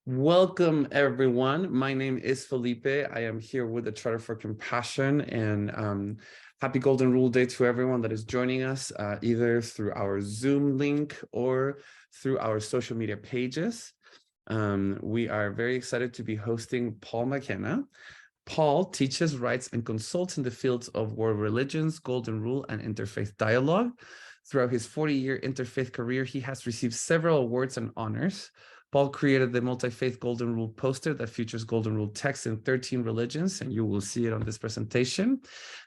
Welcome, everyone. My name is Felipe. I am here with the Charter for Compassion, and happy Golden Rule Day to everyone that is joining us, either through our Zoom link or through our social media pages. We are very excited to be hosting Paul Mackenna. Paul teaches, writes, and consults in the fields of world religions, Golden Rule, and interfaith dialogue. Throughout his 40-year interfaith career, he has received several awards and honors. Paul created the multifaith Golden Rule poster that features Golden Rule text in 13 religions, and you will see it on this presentation.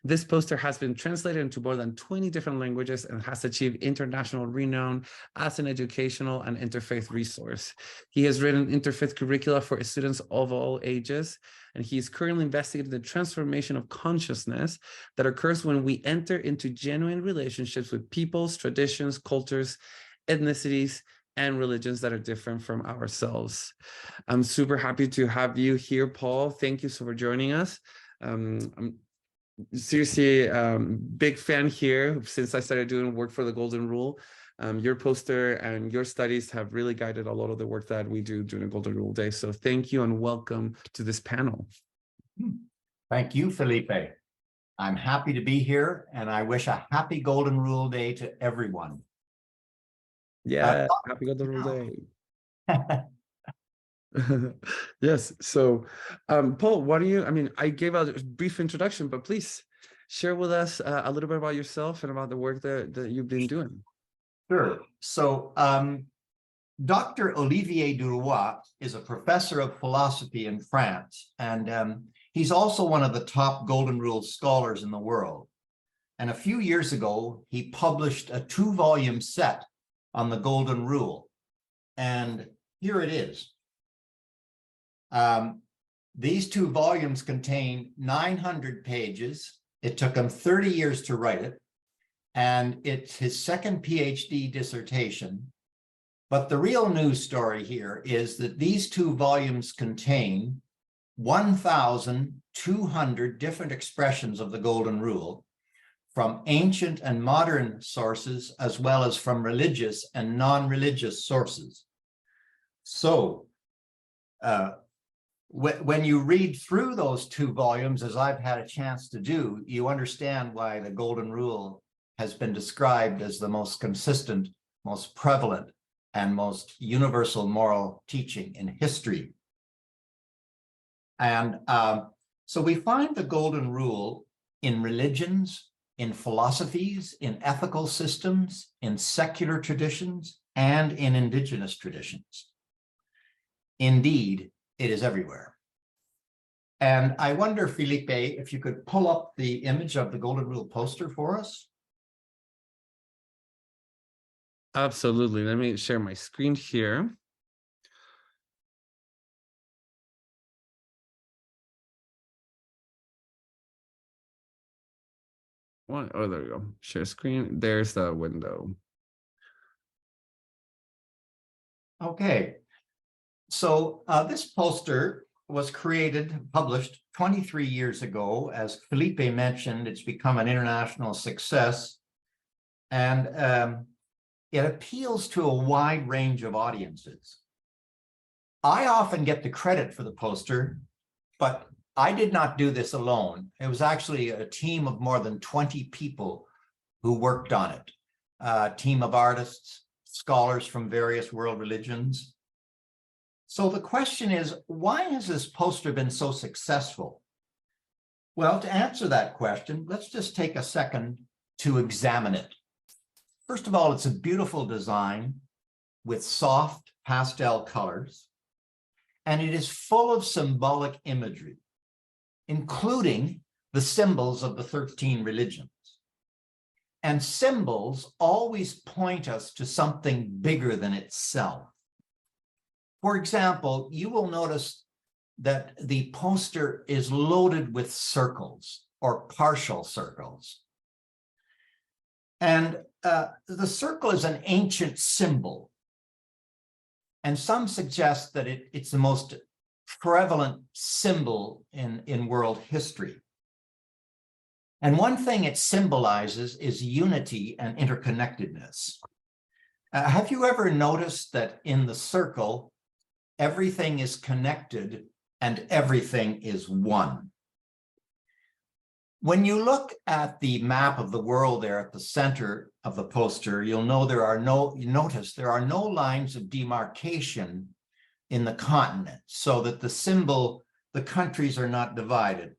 This poster has been translated into more than 20 different languages and has achieved international renown as an educational and interfaith resource. He has written interfaith curricula for students of all ages, and he is currently investigating the transformation of consciousness that occurs when we enter into genuine relationships with peoples, traditions, cultures, ethnicities, and religions that are different from ourselves. I'm super happy to have you here, Paul. Thank you so for joining us. I'm seriously big fan here since I started doing work for the Golden Rule. Your poster and your studies have really guided a lot of the work that we do during the Golden Rule Day. So thank you and welcome to this panel. Thank you, Felipe. I'm happy to be here, and I wish a happy Golden Rule Day to everyone. Yeah, happy Golden Rule Day. Yes. So, Paul, what do you, I gave a brief introduction, but please share with us a little bit about yourself and about the work that you've been doing. Sure. So, Dr. Olivier Duroy is a professor of philosophy in France, and he's also one of the top Golden Rule scholars in the world. And a few years ago, he published a 2-volume set on the Golden Rule. And here it is. These 2 volumes contain 900 pages. It took him 30 years to write it, and it's his second PhD dissertation. But the real news story here is that these 2 volumes contain 1,200 different expressions of the Golden Rule, from ancient and modern sources, as well as from religious and non-religious sources. So when you read through those 2 volumes, as I've had a chance to do, you understand why the Golden Rule has been described as the most consistent, most prevalent, and most universal moral teaching in history. And so we find the Golden Rule in religions, in philosophies, in ethical systems, in secular traditions, and in indigenous traditions. Indeed, it is everywhere. And I wonder, Felipe, if you could pull up the image of the Golden Rule poster for us. Absolutely. Let me share my screen here. What? Oh, there we go. Share screen. There's the window. Okay. So this poster was published 23 years ago. As Felipe mentioned, it's become an international success. And it appeals to a wide range of audiences. I often get the credit for the poster, but I did not do this alone. It was actually a team of more than 20 people who worked on it. A team of artists, scholars from various world religions. So the question is, why has this poster been so successful? Well, to answer that question, let's just take a second to examine it. First of all, it's a beautiful design with soft pastel colors, and it is full of symbolic imagery, including the symbols of the 13 religions. And symbols always point us to something bigger than itself. For example, you will notice that the poster is loaded with circles or partial circles. And the circle is an ancient symbol. And some suggest that it's the most prevalent symbol in world history. And one thing it symbolizes is unity and interconnectedness. Have you ever noticed that in the circle, everything is connected and everything is one. When you look at the map of the world there at the center of the poster, you'll know notice there are no lines of demarcation in the continent, so that the countries are not divided,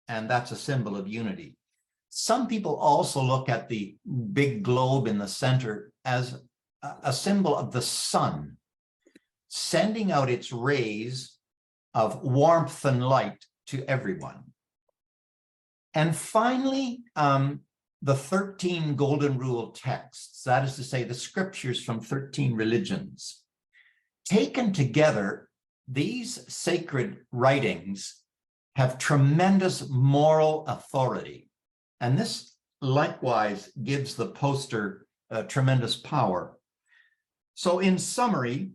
and that's a symbol of unity. Some people also look at the big globe in the center as a symbol of the sun, sending out its rays of warmth and light to everyone. And finally, the 13 Golden Rule texts, that is to say, the scriptures from 13 religions. Taken together, these sacred writings have tremendous moral authority. And this likewise gives the poster tremendous power. So in summary,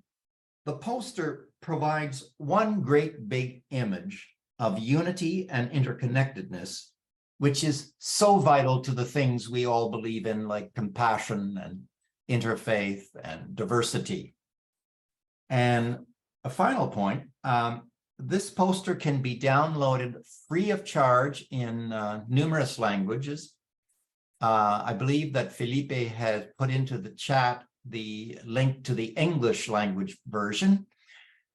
the poster provides one great big image of unity and interconnectedness, which is so vital to the things we all believe in, like compassion and interfaith and diversity. And a final point, this poster can be downloaded free of charge in numerous languages. I believe that Felipe has put into the chat the link to the English language version,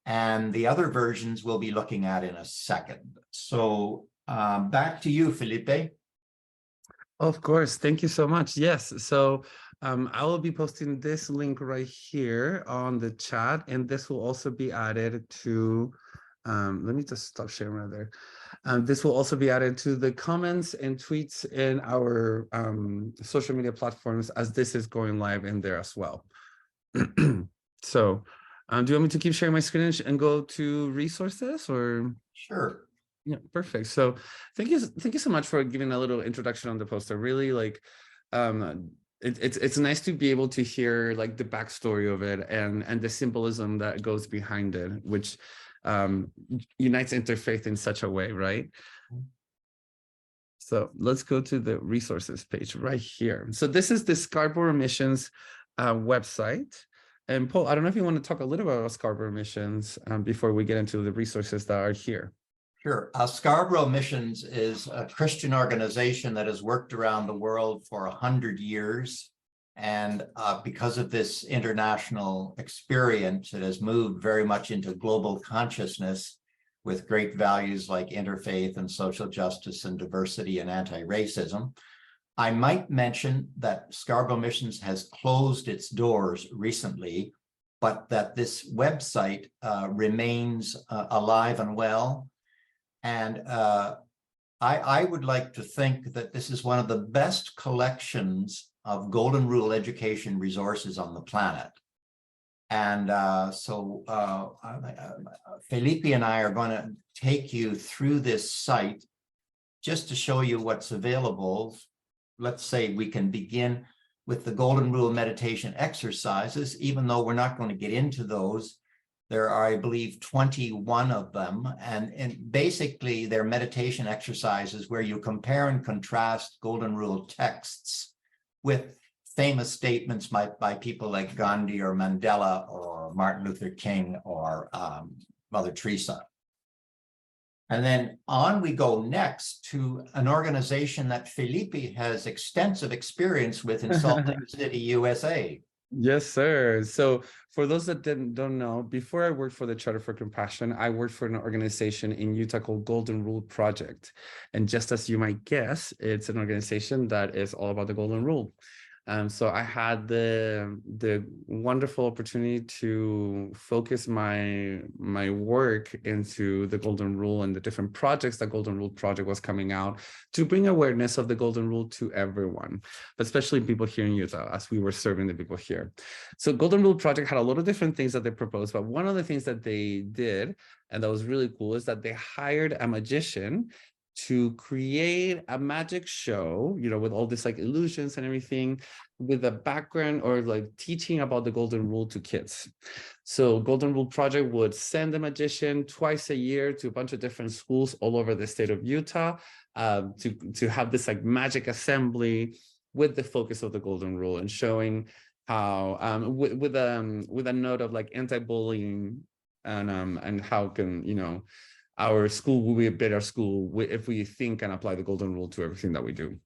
and the other versions we'll be looking at in a second. So back to you, Felipe. Of course, thank you so much. Yes, so I will be posting this link right here on the chat, and this will also be added to, let me just stop sharing right there. This will also be added to the comments and tweets in our social media platforms, as this is going live in there as well. So do you want me to keep sharing my screen and go to resources, or? Sure. Yeah, perfect. So thank you so much for giving a little introduction on the poster. Really, like, it's nice to be able to hear like the backstory of it and the symbolism that goes behind it, which unites interfaith in such a way, right? So let's go to the resources page right here. So this is the Scarborough Missions website. And Paul, I don't know if you want to talk a little bit about Scarborough Missions before we get into the resources that are here. Sure. Scarborough Missions is a Christian organization that has worked around the world for 100 years. And because of this international experience, it has moved very much into global consciousness with great values like interfaith and social justice and diversity and anti-racism. I might mention that Scarborough Missions has closed its doors recently, but that this website remains alive and well. And I would like to think that this is one of the best collections of Golden Rule education resources on the planet. And so Felipe and I are going to take you through this site just to show you what's available. Let's say we can begin with the Golden Rule meditation exercises, even though we're not going to get into those. There are, I believe, 21 of them, and basically they're meditation exercises where you compare and contrast Golden Rule texts with famous statements by people like Gandhi or Mandela or Martin Luther King or Mother Teresa. And then on we go next to an organization that Felipe has extensive experience with in Salt Lake City, USA. Yes, sir. So for those that don't know, before I worked for the Charter for Compassion, I worked for an organization in Utah called Golden Rule Project. And just as you might guess, it's an organization that is all about the Golden Rule. So I had the wonderful opportunity to focus my work into the Golden Rule and the different projects that Golden Rule Project was coming out to bring awareness of the Golden Rule to everyone, but especially people here in Utah, as we were serving the people here. So Golden Rule Project had a lot of different things that they proposed, but one of the things that they did, and that was really cool, is that they hired a magician to create a magic show, you know, with all this like illusions and everything, with a background or like teaching about the Golden Rule to kids. So Golden Rule Project would send a magician twice a year to a bunch of different schools all over the state of Utah to have this like magic assembly with the focus of the Golden Rule and showing how with a note of like anti-bullying and how can, you know, our school will be a better school if we think and apply the golden rule to everything that we do.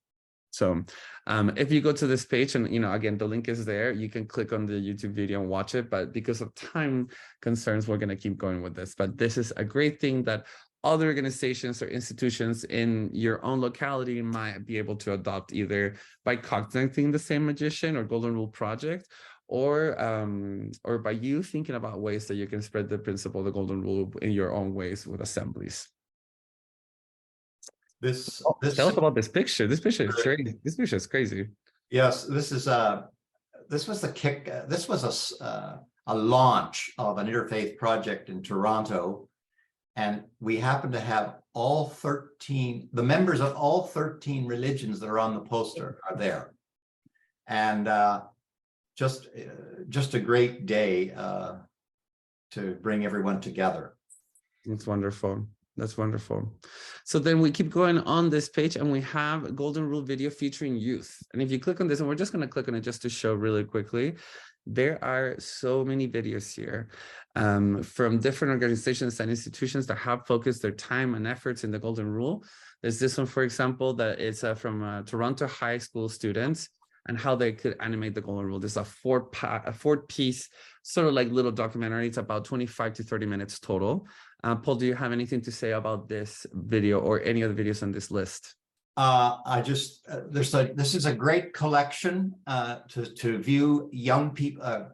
So if you go to this page, and, you know, again, the link is there, you can click on the YouTube video and watch it, but because of time concerns, we're going to keep going with this. But this is a great thing that other organizations or institutions in your own locality might be able to adopt, either by contacting the same magician or golden rule project, or by you thinking about ways that you can spread the principle of the golden rule in your own ways with assemblies. Tell us about this picture. This picture is crazy. This picture is crazy. Yes, this was a launch of an interfaith project in Toronto, and we happen to have the members of all 13 religions that are on the poster are there, and just a great day to bring everyone together. It's wonderful. That's wonderful. So then we keep going on this page, and we have a golden rule video featuring youth. And if you click on this, and we're just going to click on it just to show really quickly, there are so many videos here from different organizations and institutions that have focused their time and efforts in the golden rule. There's this one, for example, that is from Toronto high school students, and how they could animate the golden rule. There's a four-piece sort of like little documentary. It's about 25 to 30 minutes total. Paul, do you have anything to say about this video or any of the videos on this list? This is a great collection to view young people,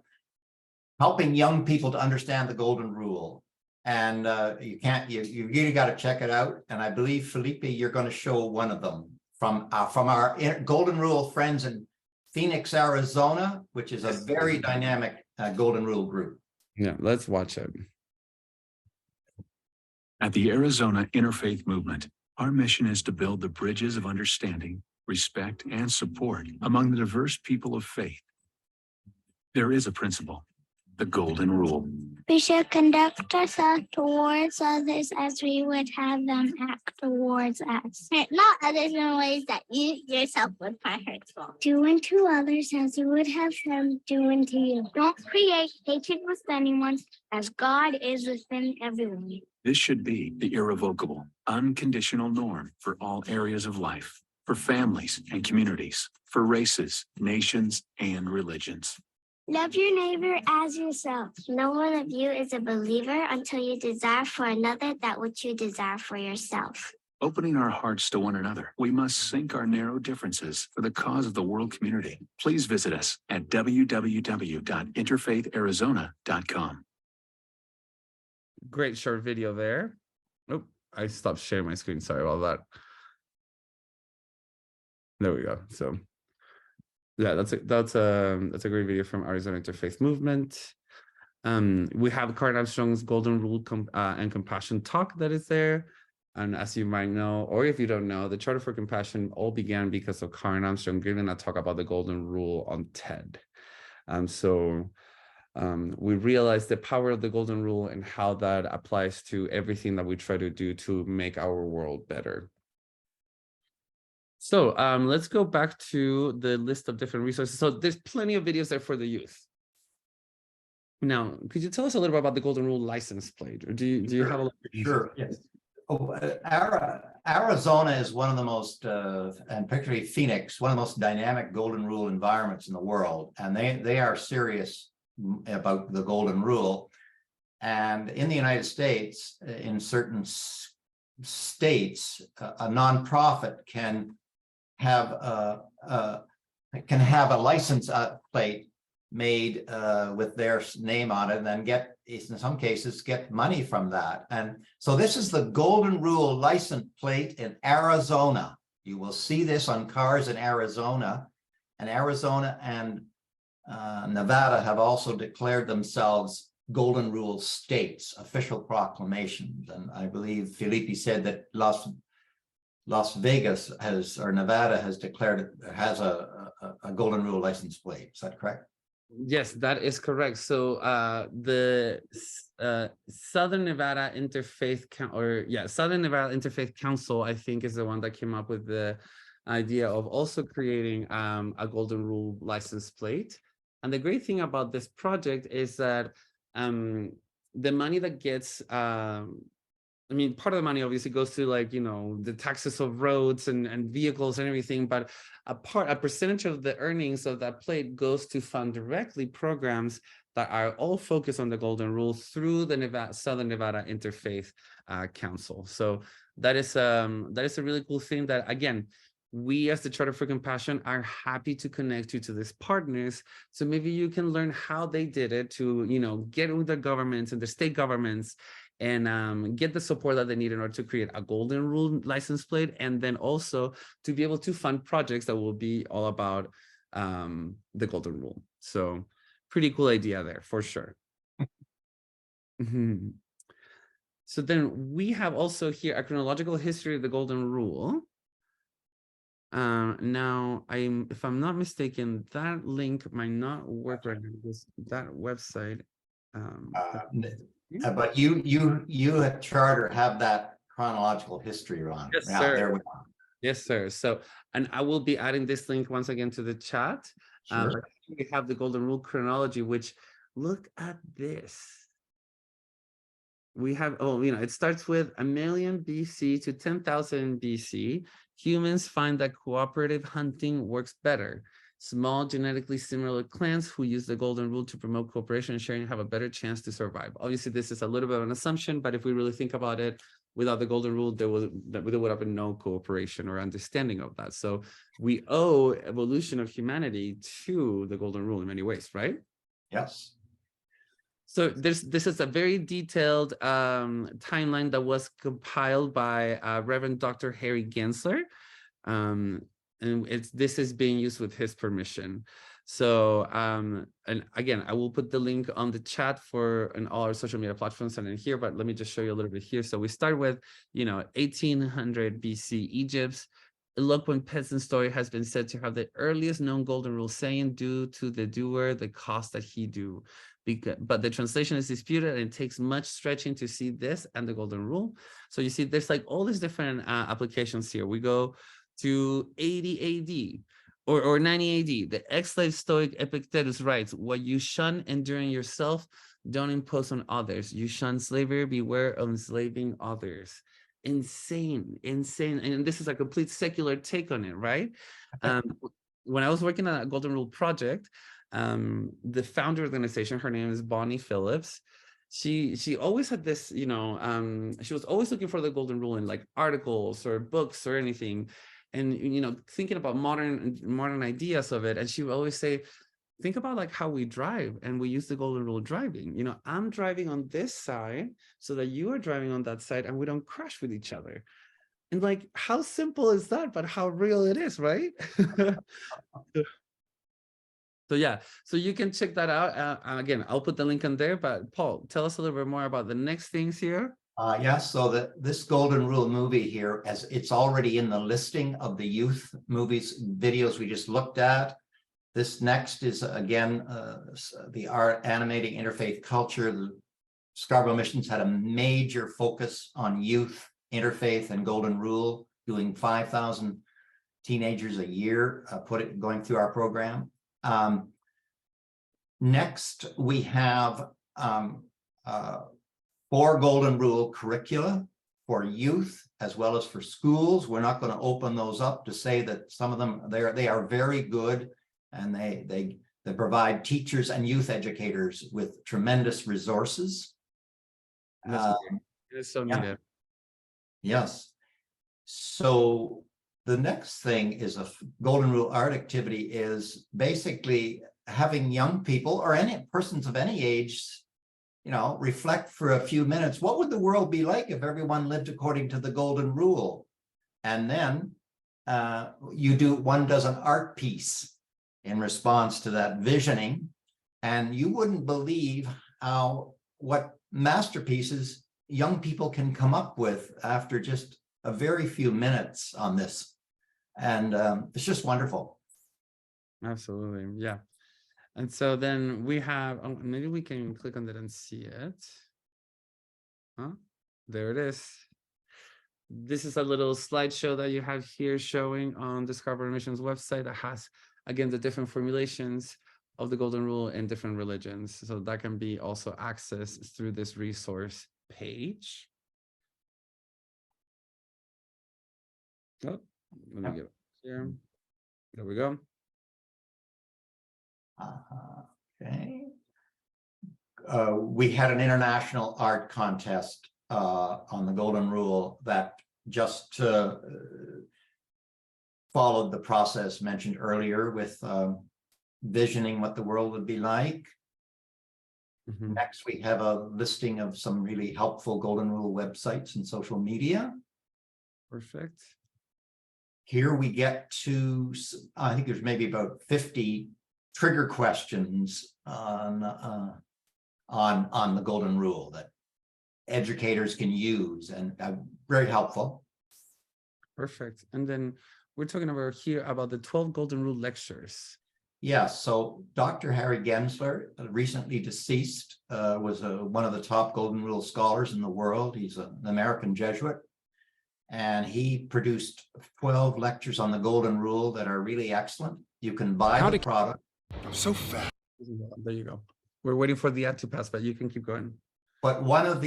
helping young people to understand the golden rule. And you really got to check it out. And I believe, Felipe, you're going to show one of them from our golden rule friends in Phoenix, Arizona, which is a very dynamic golden rule group. Yeah, let's watch it. At the Arizona Interfaith Movement, our mission is to build the bridges of understanding, respect, and support among the diverse people of faith. There is a principle, the Golden Rule. We should conduct ourselves towards others as we would have them act towards us. Not others in ways that you yourself would find hurtful. Do unto others as you would have them do unto you. Don't create hatred with anyone, as God is within everyone. This should be the irrevocable, unconditional norm for all areas of life, for families and communities, for races, nations, and religions. Love your neighbor as yourself. No one of you is a believer until you desire for another that which you desire for yourself. Opening our hearts to one another, we must sink our narrow differences for the cause of the world community. Please visit us at www.interfaitharizona.com. Great short video there. Oh, I stopped sharing my screen. Sorry about that. There we go. So yeah, that's a great video from Arizona Interfaith Movement. We have Karen Armstrong's Golden Rule and Compassion talk that is there. And as you might know, or if you don't know, the Charter for Compassion all began because of Karen Armstrong giving a talk about the Golden Rule on TED. We realize the power of the Golden Rule and how that applies to everything that we try to do to make our world better. So let's go back to the list of different resources. So there's plenty of videos there for the youth. Now, could you tell us a little bit about the Golden Rule license plate? Or do you have a? Sure. Yes. Arizona is one of the most, and particularly Phoenix, one of the most dynamic Golden Rule environments in the world, and they are serious about the Golden Rule. And in the United States, in certain states, a nonprofit can have a license plate made with their name on it, and then in some cases get money from that. And so this is the Golden Rule license plate in Arizona. You will see this on cars in Arizona, and Nevada have also declared themselves Golden Rule states, official proclamations. And I believe Felipe said that Las Vegas Nevada has declared it has a Golden Rule license plate. Is that correct? Yes, that is correct. So the Southern Nevada Interfaith Council, I think, is the one that came up with the idea of also creating a Golden Rule license plate. And the great thing about this project is that the money that gets, I mean, part of the money obviously goes to, like, you know, the taxes of roads and vehicles and everything, but a percentage of the earnings of that plate goes to fund directly programs that are all focused on the Golden Rule through the Southern Nevada Interfaith Council. So that is a really cool thing that, again, we as the Charter for Compassion are happy to connect you to these partners. So maybe you can learn how they did it to, you know, get with the governments and the state governments and get the support that they need in order to create a Golden Rule license plate, and then also to be able to fund projects that will be all about the Golden Rule. So pretty cool idea there for sure. So then we have also here a chronological history of the Golden Rule. Now, if I'm not mistaken, that link might not work right now because that website. But you at Charter have that chronological history, Ron. Yes, yeah, sir. There we go. Yes, sir. So, and I will be adding this link once again to the chat. Sure. We have the Golden Rule chronology, which, look at this. We have, oh, you know, it starts with 1 million BC to 10,000 BC. Humans find that cooperative hunting works better. Small genetically similar clans who use the Golden Rule to promote cooperation and sharing have a better chance to survive. Obviously, this is a little bit of an assumption, but if we really think about it, without the Golden Rule, there would have been no cooperation or understanding of that. So we owe evolution of humanity to the Golden Rule in many ways, right? Yes. So this is a very detailed timeline that was compiled by Reverend Dr. Harry Gensler. And this is being used with his permission. So, and again, I will put the link on the chat and all our social media platforms and in here, but let me just show you a little bit here. So we start with, you know, 1800 BC Egypt. Eloquent peasant story has been said to have the earliest known Golden Rule saying, "Do to the doer the cost that he do." But the translation is disputed, and it takes much stretching to see this and the Golden Rule. So you see, there's like all these different applications here. We go to 80 AD or 90 AD. The ex-slave Stoic Epictetus writes, "What you shun enduring yourself, don't impose on others. You shun slavery, beware of enslaving others." Insane. And this is a complete secular take on it, right? When I was working on a Golden Rule project, the founder of the organization, her name is Bonnie Phillips. She always had this, you know, she was always looking for the Golden Rule in like articles or books or anything, and, you know, thinking about modern ideas of it. And she would always say, think about like how we drive, and we use the Golden Rule driving. You know, I'm driving on this side so that you are driving on that side, and we don't crash with each other. And like, how simple is that, but how real it is, right? So yeah, so you can check that out. Again, I'll put the link in there, but Paul, tell us a little bit more about the next things here. Yes, so this Golden Rule movie here, as it's already in the listing of the youth movies, videos we just looked at. This next is, again, the art animating interfaith culture. The Scarborough Missions had a major focus on youth, interfaith, and Golden Rule, doing 5,000 teenagers a year, going through our program. Next, we have 4 Golden Rule curricula for youth as well as for schools. We're not going to open those up to say that some of them, they are very good, and they provide teachers and youth educators with tremendous resources. It is so needed. Yes. So the next thing is a Golden Rule art activity is basically having young people or any persons of any age, you know, reflect for a few minutes. What would the world be like if everyone lived according to the Golden Rule? And then one does an art piece in response to that visioning, and you wouldn't believe what masterpieces young people can come up with after just a very few minutes on this. And it's just wonderful. Absolutely. Yeah. And so then we have, maybe we can click on that and see it. Huh? There it is. This is a little slideshow that you have here showing on the Scarborough Missions website that has, again, the different formulations of the Golden Rule in different religions. So that can be also accessed through this resource page. Oh, let me get here. There we go. Okay. We had an international art contest on the Golden Rule that just followed the process mentioned earlier with visioning what the world would be like. Next, we have a listing of some really helpful Golden Rule websites and social media. Perfect. Here we get to, I think there's maybe about 50 trigger questions on the Golden Rule that educators can use, and very helpful. Perfect. And then we're talking about here about the 12 Golden Rule lectures. Yes, so Dr. Harry Gensler, recently deceased, was one of the top Golden Rule scholars in the world. He's an American Jesuit, and he produced 12 lectures on the Golden Rule that are really excellent. You can buy the product. I'm so fat. There you go. We're waiting for the ad to pass, but you can keep going. But one of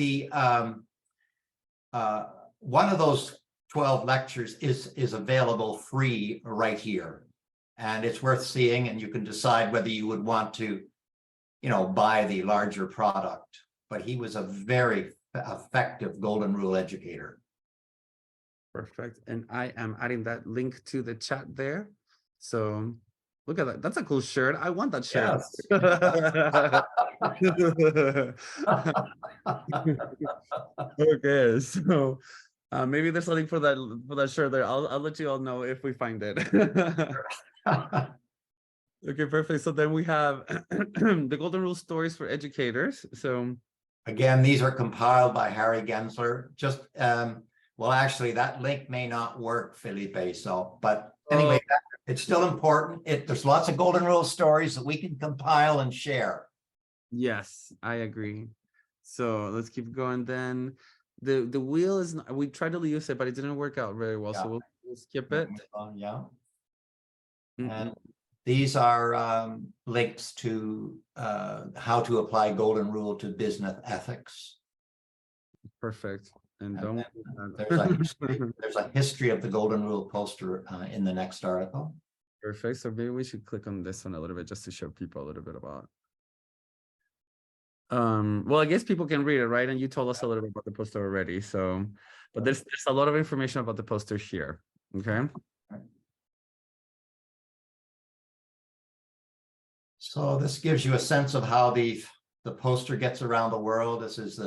those 12 lectures is available free right here, and it's worth seeing, and you can decide whether you would want to, buy the larger product. But he was a very effective Golden Rule educator. Perfect. And I am adding that link to the chat there. So look at that. That's a cool shirt. I want that shirt. Yes. Okay, so maybe there's something for that shirt there. I'll let you all know if we find it. Okay, perfect. So then we have the Golden Rule stories for educators. So again, these are compiled by Harry Gensler. Just well, actually, that link may not work, Felipe. So, but anyway, it's still important. There's lots of Golden Rule stories that we can compile and share. Yes, I agree. So let's keep going then. The wheel is we tried to use it, but it didn't work out very well. Yeah. So we'll skip it. Yeah. And these are links to how to apply Golden Rule to business ethics. Perfect. And there's a history of the Golden Rule poster in the next article. Perfect. So maybe we should click on this one a little bit just to show people a little bit about. Well, I guess people can read it, right? And you told us a little bit about the poster already. So, but there's a lot of information about the poster here. Okay. So this gives you a sense of how the poster gets around the world. This is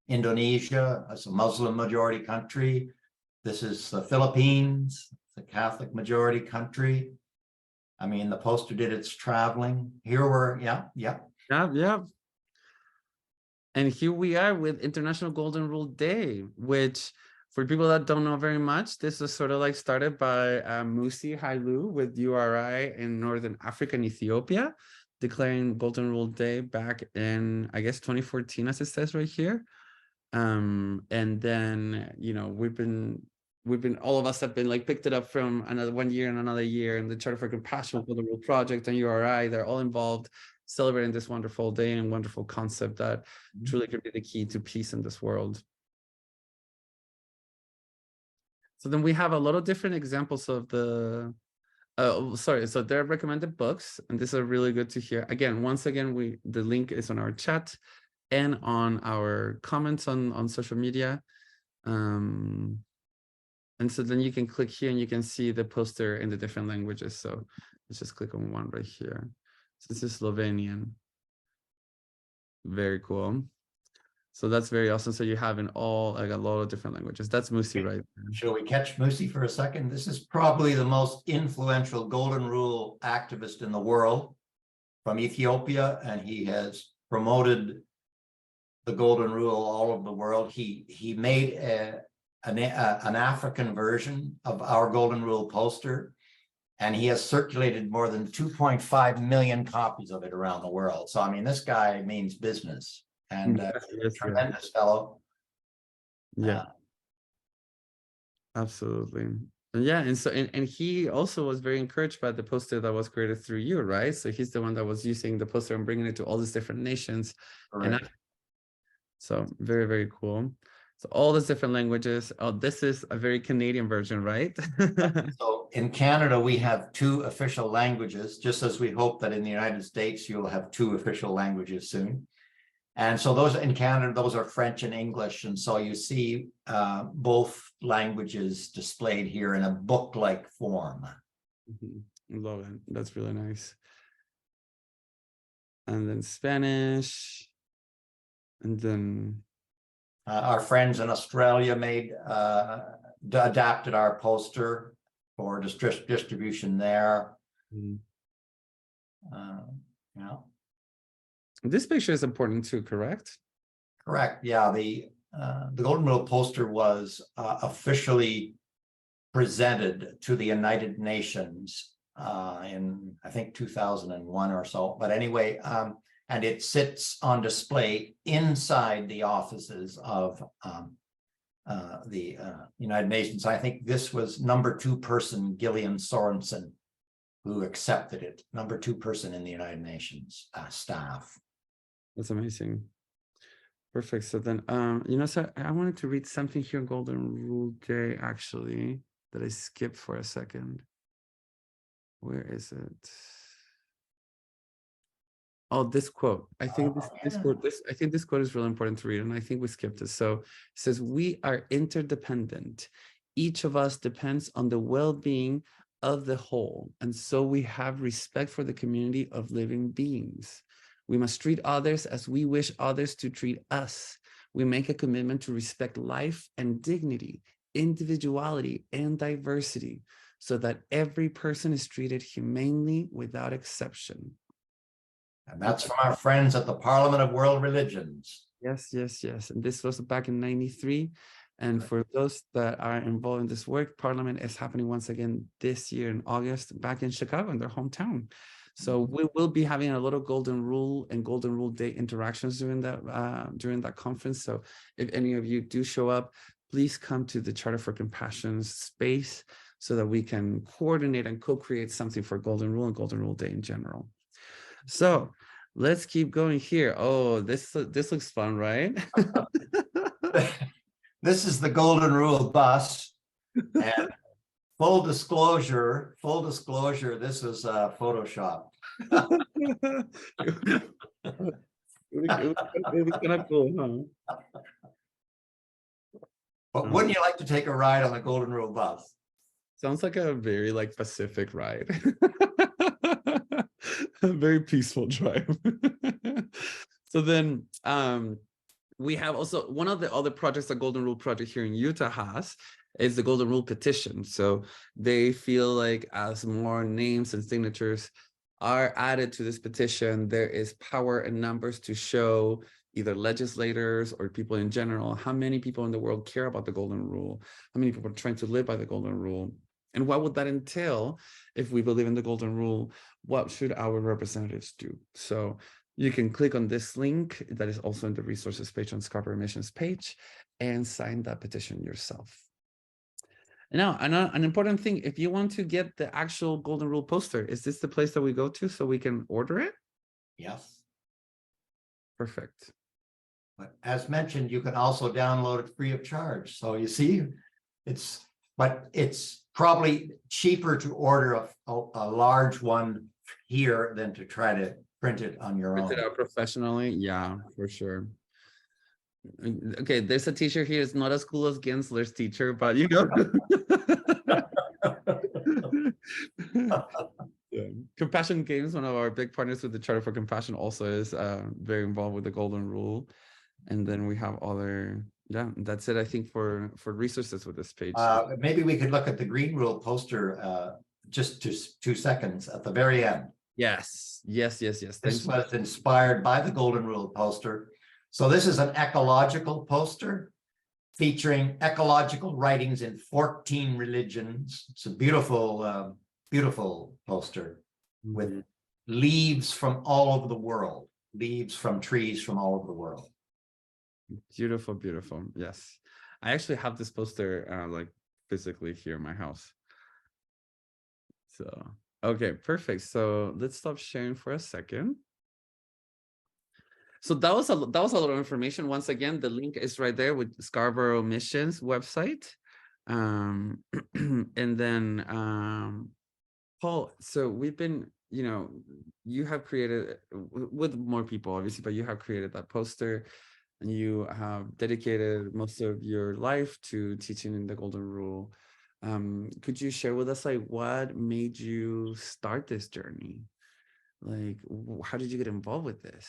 Indonesia. It's a Muslim majority country. This is the Philippines. It's a Catholic majority country. I mean, the poster did its traveling. Here we're, yeah. And here we are with International Golden Rule Day, which for people that don't know very much, this was sort of like started by Musi Hailu with URI in Northern Africa and Ethiopia, declaring Golden Rule Day back in, I guess, 2014, as it says right here. And then, we've been all of us have been like picked it up from another 1 year and another year, and the Charter for Compassion, Golden Rule Project, and URI, they're all involved celebrating this wonderful day and wonderful concept that truly could be the key to peace in this world. So then we have a lot of different examples of the, so they're recommended books, and these are really good to hear. Again, once again, the link is on our chat and on our comments on social media. And so then you can click here and you can see the poster in the different languages. So let's just click on one right here. So this is Slovenian. Very cool. So that's very awesome. So you have in all, like a lot of different languages. That's Musi, right? Shall we catch Musi for a second? This is probably the most influential Golden Rule activist in the world from Ethiopia, and he has promoted the Golden Rule all over the world. He made an African version of our Golden Rule poster, and he has circulated more than 2.5 million copies of it around the world. So, I mean, this guy means business, and yes, tremendous fellow. Yeah, absolutely. Yeah, and so and he also was very encouraged by the poster that was created through you, right? So he's the one that was using the poster and bringing it to all these different nations. And Correct. so very, very cool. So all these different languages. Oh, this is a very Canadian version, right? So in Canada, we have 2 official languages, just as we hope that in the United States, you'll have 2 official languages soon. And so those in Canada, those are French and English. And so you see both languages displayed here in a book-like form. Love it. That's really nice. And then Spanish. And then Our friends in Australia adapted our poster for distribution there. Yeah. This picture is important too, correct? Correct. Yeah, the Golden Rule poster was officially presented to the United Nations in, I think, 2001 or so. But anyway, and it sits on display inside the offices of the United Nations. I think this was number 2 person, Gillian Sorensen, who accepted it. Number 2 person in the United Nations staff. That's amazing. Perfect. So then, so I wanted to read something here in Golden Rule Day, actually, that I skipped for a second. Where is it? Oh, this quote. I think this quote is really important to read, and I think we skipped this. So it says, "We are interdependent. Each of us depends on the well-being of the whole, and so we have respect for the community of living beings. We must treat others as we wish others to treat us. We make a commitment to respect life and dignity, individuality and diversity, so that every person is treated humanely without exception." And that's from our friends at the Parliament of World Religions. Yes, yes, yes. And this was back in '93. And for those that are involved in this work, Parliament is happening once again this year in August, back in Chicago, in their hometown. So we will be having a lot of Golden Rule and Golden Rule Day interactions during that conference. So if any of you do show up, please come to the Charter for Compassion space so that we can coordinate and co-create something for Golden Rule and Golden Rule Day in general. So let's keep going here. Oh, this looks fun, right? This is the Golden Rule bus. And full disclosure, this was Photoshop. It was kind of cool, huh? But wouldn't you like to take a ride on the Golden Rule bus? Sounds like a very Pacific ride. A very peaceful drive. So then we have also one of the other projects that Golden Rule Project here in Utah has is the Golden Rule petition. So they feel like as more names and signatures are added to this petition, there is power in numbers to show either legislators or people in general how many people in the world care about the Golden Rule, how many people are trying to live by the Golden Rule. And what would that entail if we believe in the Golden Rule? What should our representatives do? So you can click on this link that is also in the resources page on Scarborough Missions page and sign that petition yourself. Now, an important thing, if you want to get the actual Golden Rule poster, is this the place that we go to so we can order it? Yes. Perfect. But as mentioned, you can also download it free of charge. So you see, it's probably cheaper to order a large one here than to try to print it on your own. Print it out professionally, yeah, for sure. Okay, there's a teacher here. It's not as cool as Gensler's teacher, but you know. Yeah. Compassion Games, one of our big partners with the Charter for Compassion, also is very involved with the Golden Rule. And then we have other, yeah, that's it, I think, for resources with this page. Maybe we could look at the Green Rule poster just 2 seconds at the very end. Yes. This was inspired by the Golden Rule poster. So this is an ecological poster featuring ecological writings in 14 religions. It's a beautiful, beautiful poster with leaves from all over the world, leaves from trees from all over the world. Beautiful, beautiful. Yes. I actually have this poster like physically here in my house. So, okay, perfect. So let's stop sharing for a second. So that was a lot of information. Once again, the link is right there with Scarborough Missions website. And then Paul, so we've been, you have created with more people, obviously, but you have created that poster and you have dedicated most of your life to teaching in the Golden Rule. Could you share with us, like, what made you start this journey? Like, how did you get involved with this?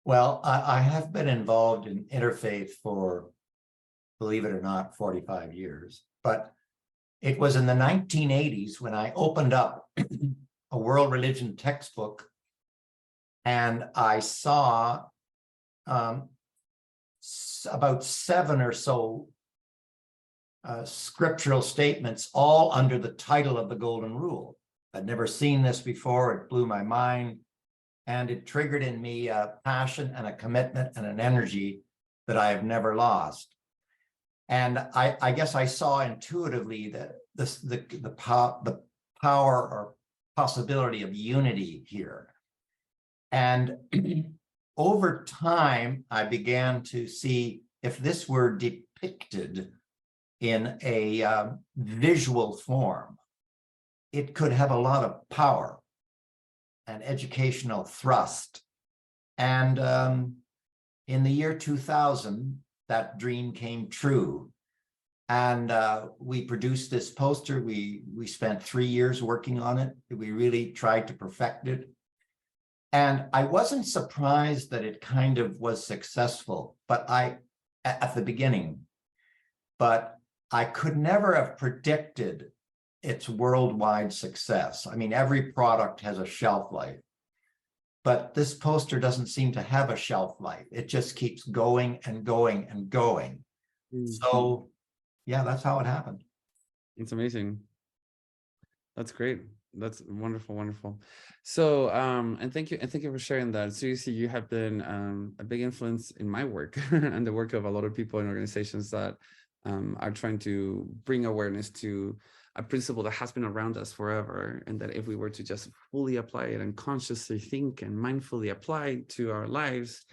Well, I have been involved in interfaith for, believe it or not, 45 years. But it was in the 1980s when I opened up a world religion textbook and I saw about 7 or so scriptural statements, all under the title of the Golden Rule. I'd never seen this before. It blew my mind. And it triggered in me a passion and a commitment and an energy that I have never lost. And I guess I saw intuitively that the power or possibility of unity here. And over time, I began to see if this were depicted in a visual form, it could have a lot of power and educational thrust. And in the year 2000, that dream came true. And we produced this poster. We spent 3 years working on it. We really tried to perfect it. And I wasn't surprised that it kind of was successful, but at the beginning, but I could never have predicted its worldwide success. I mean, every product has a shelf life, but this poster doesn't seem to have a shelf life. It just keeps going and going and going. So yeah, that's how it happened. It's amazing. That's great. That's wonderful, wonderful. So, and thank you for sharing that. Seriously, you have been a big influence in my work and the work of a lot of people and organizations that are trying to bring awareness to a principle that has been around us forever, and that if we were to just fully apply it and consciously think and mindfully apply it to our lives,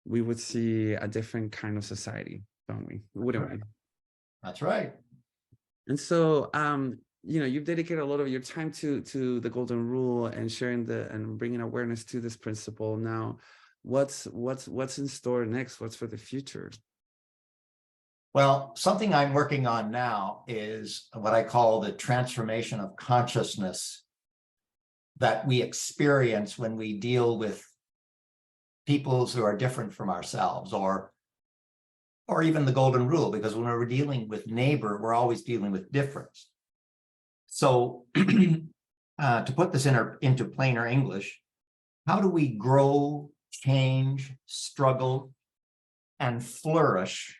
we would see a different kind of society, don't we? Wouldn't we? That's right. And so, you've dedicated a lot of your time to the Golden Rule and sharing and bringing awareness to this principle. Now, what's in store next? What's for the future? Well, something I'm working on now is what I call the transformation of consciousness that we experience when we deal with peoples who are different from ourselves, or even the Golden Rule, because when we're dealing with neighbor, we're always dealing with difference. So to put this into plainer English, how do we grow, change, struggle, and flourish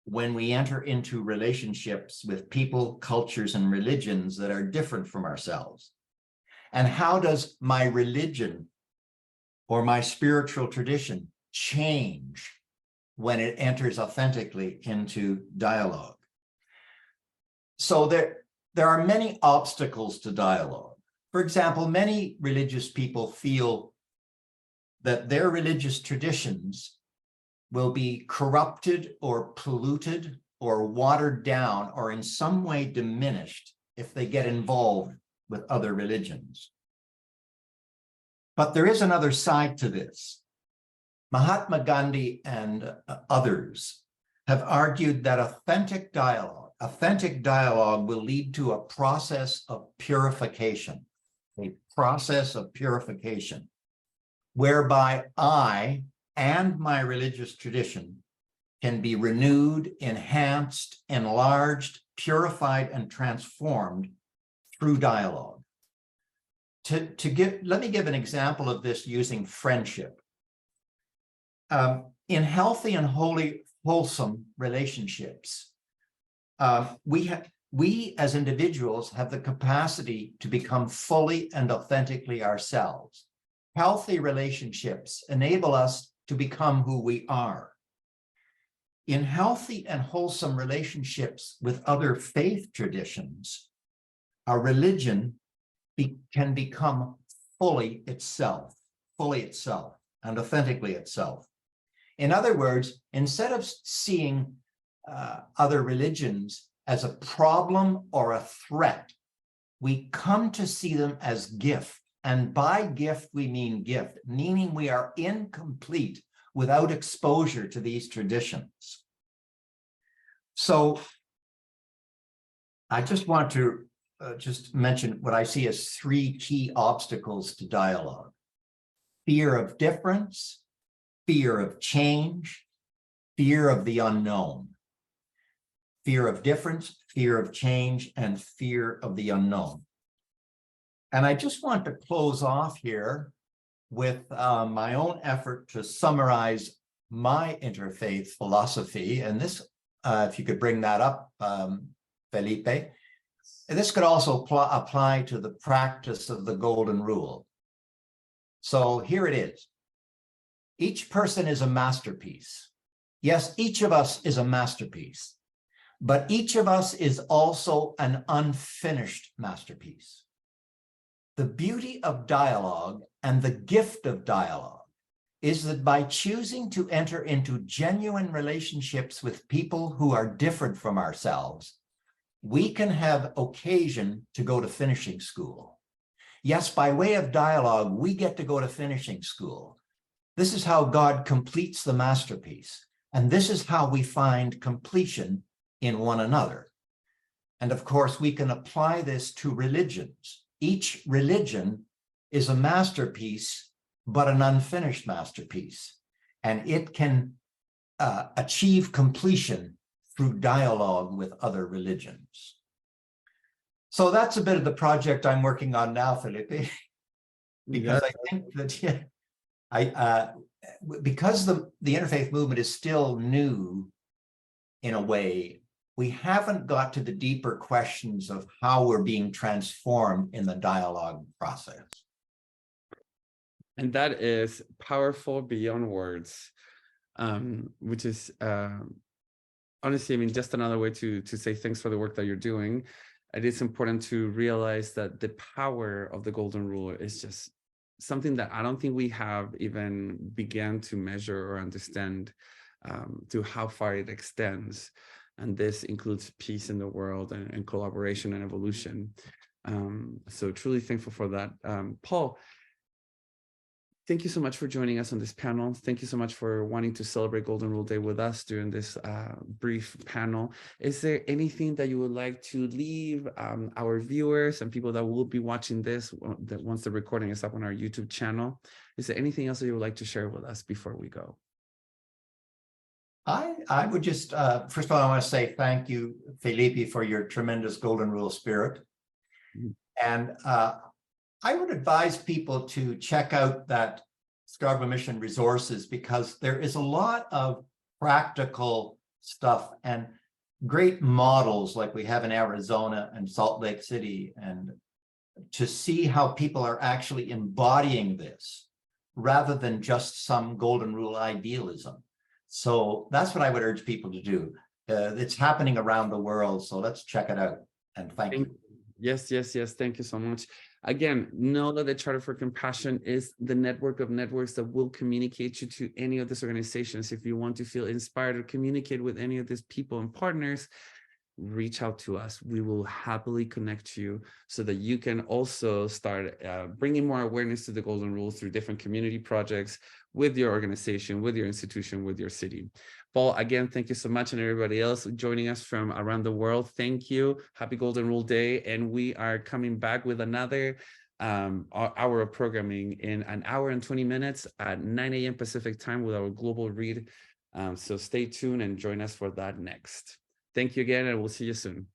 when we enter into relationships with people, cultures, and religions that are different from ourselves? And how does my religion or my spiritual tradition change when it enters authentically into dialogue? So there are many obstacles to dialogue. For example, many religious people feel that their religious traditions will be corrupted or polluted or watered down or in some way diminished if they get involved with other religions. But there is another side to this. Mahatma Gandhi and others have argued that authentic dialogue will lead to a process of purification, whereby I and my religious tradition can be renewed, enhanced, enlarged, purified, and transformed through dialogue. Let me give an example of this using friendship. In healthy and wholesome relationships, we as individuals have the capacity to become fully and authentically ourselves. Healthy relationships enable us to become who we are. In healthy and wholesome relationships with other faith traditions, our religion can become fully itself and authentically itself. In other words, instead of seeing other religions as a problem or a threat, we come to see them as gift. And by gift, we mean gift, meaning we are incomplete without exposure to these traditions. So I just want to just mention what I see as three key obstacles to dialogue: fear of difference, fear of change, fear of the unknown. Fear of difference, fear of change, and fear of the unknown. And I just want to close off here with my own effort to summarize my interfaith philosophy. And this, if you could bring that up, Felipe, and this could also apply to the practice of the Golden Rule. So here it is. Each person is a masterpiece. Yes, each of us is a masterpiece, but each of us is also an unfinished masterpiece. The beauty of dialogue and the gift of dialogue is that by choosing to enter into genuine relationships with people who are different from ourselves, we can have occasion to go to finishing school. Yes, by way of dialogue, we get to go to finishing school. This is how God completes the masterpiece. And this is how we find completion in one another. And of course, we can apply this to religions. Each religion is a masterpiece, but an unfinished masterpiece. And it can achieve completion through dialogue with other religions. So that's a bit of the project I'm working on now, Felipe, because I think that because the interfaith movement is still new in a way, we haven't got to the deeper questions of how we're being transformed in the dialogue process. And that is powerful beyond words, which is honestly, I mean, just another way to say thanks for the work that you're doing. It is important to realize that the power of the Golden Rule is just something that I don't think we have even began to measure or understand to how far it extends. And this includes peace in the world and collaboration and evolution. So truly thankful for that. Paul, thank you so much for joining us on this panel. Thank you so much for wanting to celebrate Golden Rule Day with us during this brief panel. Is there anything that you would like to leave our viewers and people that will be watching this once the recording is up on our YouTube channel? Is there anything else that you would like to share with us before we go? I would just, first of all, I want to say thank you, Felipe, for your tremendous Golden Rule spirit. And I would advise people to check out that Scarborough Mission resources, because there is a lot of practical stuff and great models like we have in Arizona and Salt Lake City, and to see how people are actually embodying this rather than just some Golden Rule idealism. So that's what I would urge people to do. It's happening around the world, so let's check it out. And thank you. Yes, yes, yes. Thank you so much. Again, know that the Charter for Compassion is the network of networks that will communicate you to any of these organizations. If you want to feel inspired or communicate with any of these people and partners, reach out to us. We will happily connect you so that you can also start bringing more awareness to the Golden Rule through different community projects with your organization, with your institution, with your city. Paul, again, thank you so much, and everybody else joining us from around the world. Thank you. Happy Golden Rule Day. And we are coming back with another hour of programming in an hour and 20 minutes at 9 a.m. Pacific time with our global read. So stay tuned and join us for that next. Thank you again, and we'll see you soon.